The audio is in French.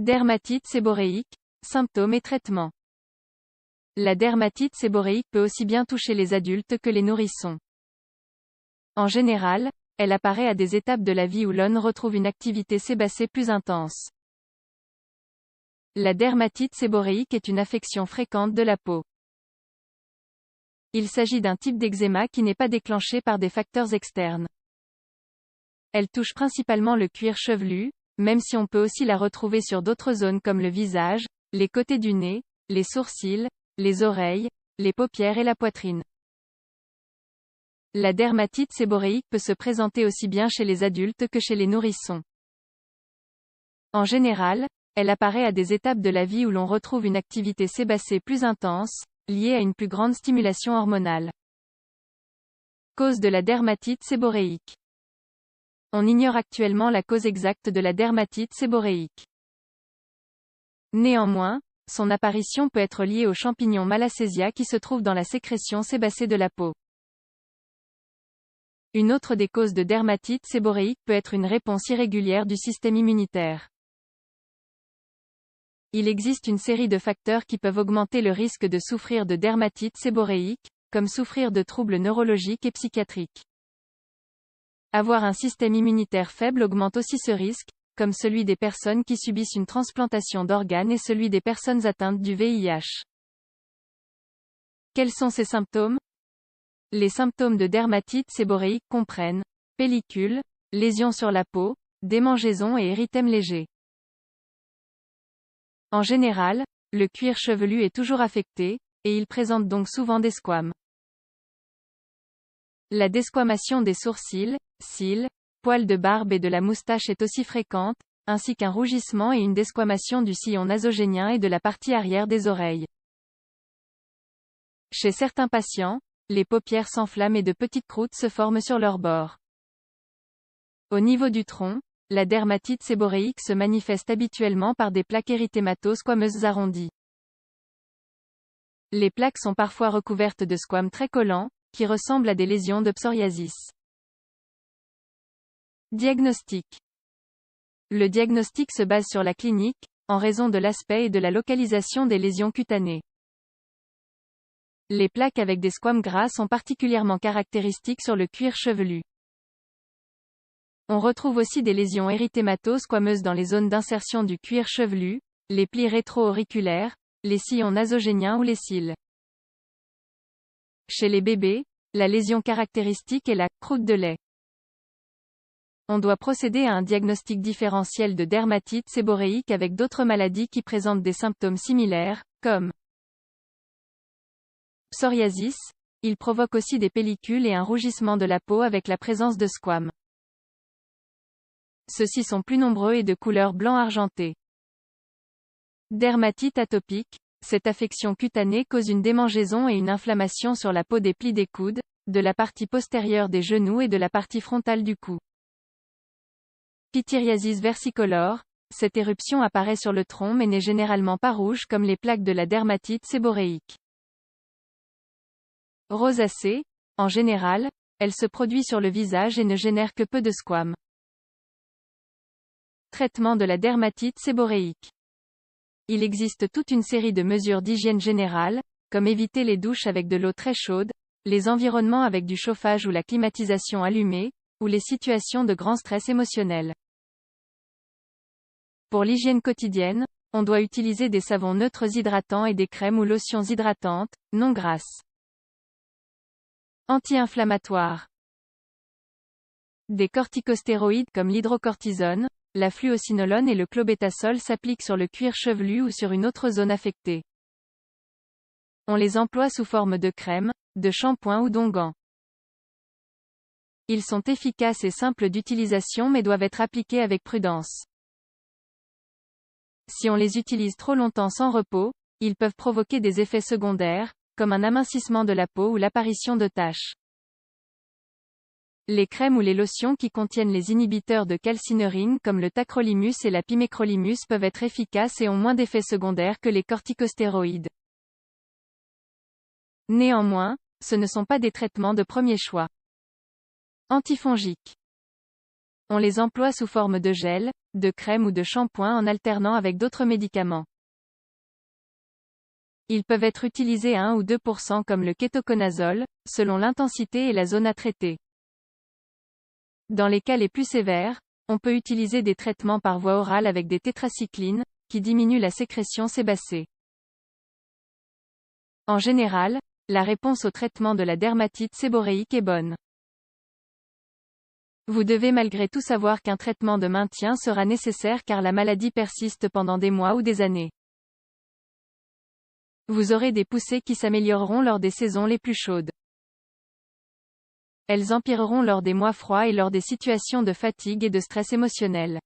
Dermatite séboréique, symptômes et traitements. La dermatite séboréique peut aussi bien toucher les adultes que les nourrissons. En général, elle apparaît à des étapes de la vie où l'on retrouve une activité sébacée plus intense. La dermatite séboréique est une affection fréquente de la peau. Il s'agit d'un type d'eczéma qui n'est pas déclenché par des facteurs externes. Elle touche principalement le cuir chevelu, même si on peut aussi la retrouver sur d'autres zones comme le visage, les côtés du nez, les sourcils, les oreilles, les paupières et la poitrine. La dermatite séboréique peut se présenter aussi bien chez les adultes que chez les nourrissons. En général, elle apparaît à des étapes de la vie où l'on retrouve une activité sébacée plus intense, liée à une plus grande stimulation hormonale. Cause de la dermatite séboréique. On ignore actuellement la cause exacte de la dermatite séboréique. Néanmoins, son apparition peut être liée au champignon Malassezia qui se trouve dans la sécrétion sébacée de la peau. Une autre des causes de dermatite séboréique peut être une réponse irrégulière du système immunitaire. Il existe une série de facteurs qui peuvent augmenter le risque de souffrir de dermatite séboréique, comme souffrir de troubles neurologiques et psychiatriques. Avoir un système immunitaire faible augmente aussi ce risque, comme celui des personnes qui subissent une transplantation d'organes et celui des personnes atteintes du VIH. Quels sont ces symptômes? Les symptômes de dermatite séboréique comprennent pellicules, lésions sur la peau, démangeaisons et érythème léger. En général, le cuir chevelu est toujours affecté, et il présente donc souvent des squames. La desquamation des sourcils, cils, poils de barbe et de la moustache est aussi fréquente, ainsi qu'un rougissement et une desquamation du sillon nasogénien et de la partie arrière des oreilles. Chez certains patients, les paupières s'enflamment et de petites croûtes se forment sur leurs bords. Au niveau du tronc, la dermatite séboréique se manifeste habituellement par des plaques érythémato-squameuses arrondies. Les plaques sont parfois recouvertes de squames très collants, qui ressemblent à des lésions de psoriasis. Diagnostic. Le diagnostic se base sur la clinique, en raison de l'aspect et de la localisation des lésions cutanées. Les plaques avec des squames gras sont particulièrement caractéristiques sur le cuir chevelu. On retrouve aussi des lésions érythémato-squameuses dans les zones d'insertion du cuir chevelu, les plis rétro-auriculaires, les sillons nasogéniens ou les cils. Chez les bébés, la lésion caractéristique est la croûte de lait. On doit procéder à un diagnostic différentiel de dermatite séboréique avec d'autres maladies qui présentent des symptômes similaires, comme psoriasis. Il provoque aussi des pellicules et un rougissement de la peau avec la présence de squames. Ceux-ci sont plus nombreux et de couleur blanc argenté. Dermatite atopique. Cette affection cutanée cause une démangeaison et une inflammation sur la peau des plis des coudes, de la partie postérieure des genoux et de la partie frontale du cou. Pityriasis versicolore. Cette éruption apparaît sur le tronc mais n'est généralement pas rouge comme les plaques de la dermatite séboréique. Rosacée. En général, elle se produit sur le visage et ne génère que peu de squames. Traitement de la dermatite séboréique. Il existe toute une série de mesures d'hygiène générale, comme éviter les douches avec de l'eau très chaude, les environnements avec du chauffage ou la climatisation allumée, ou les situations de grand stress émotionnel. Pour l'hygiène quotidienne, on doit utiliser des savons neutres hydratants et des crèmes ou lotions hydratantes, non grasses. Anti-inflammatoires. Des corticostéroïdes comme l'hydrocortisone, la fluocinolone et le clobetasol s'appliquent sur le cuir chevelu ou sur une autre zone affectée. On les emploie sous forme de crème, de shampoing ou d'onguent. Ils sont efficaces et simples d'utilisation mais doivent être appliqués avec prudence. Si on les utilise trop longtemps sans repos, ils peuvent provoquer des effets secondaires, comme un amincissement de la peau ou l'apparition de taches. Les crèmes ou les lotions qui contiennent les inhibiteurs de calcineurin comme le tacrolimus et la pimecrolimus peuvent être efficaces et ont moins d'effets secondaires que les corticostéroïdes. Néanmoins, ce ne sont pas des traitements de premier choix. Antifongiques. On les emploie sous forme de gel, de crème ou de shampoing en alternant avec d'autres médicaments. Ils peuvent être utilisés à 1 ou 2% comme le kétoconazole, selon l'intensité et la zone à traiter. Dans les cas les plus sévères, on peut utiliser des traitements par voie orale avec des tétracyclines, qui diminuent la sécrétion sébacée. En général, la réponse au traitement de la dermatite séborréique est bonne. Vous devez malgré tout savoir qu'un traitement de maintien sera nécessaire car la maladie persiste pendant des mois ou des années. Vous aurez des poussées qui s'amélioreront lors des saisons les plus chaudes. Elles empireront lors des mois froids et lors des situations de fatigue et de stress émotionnel.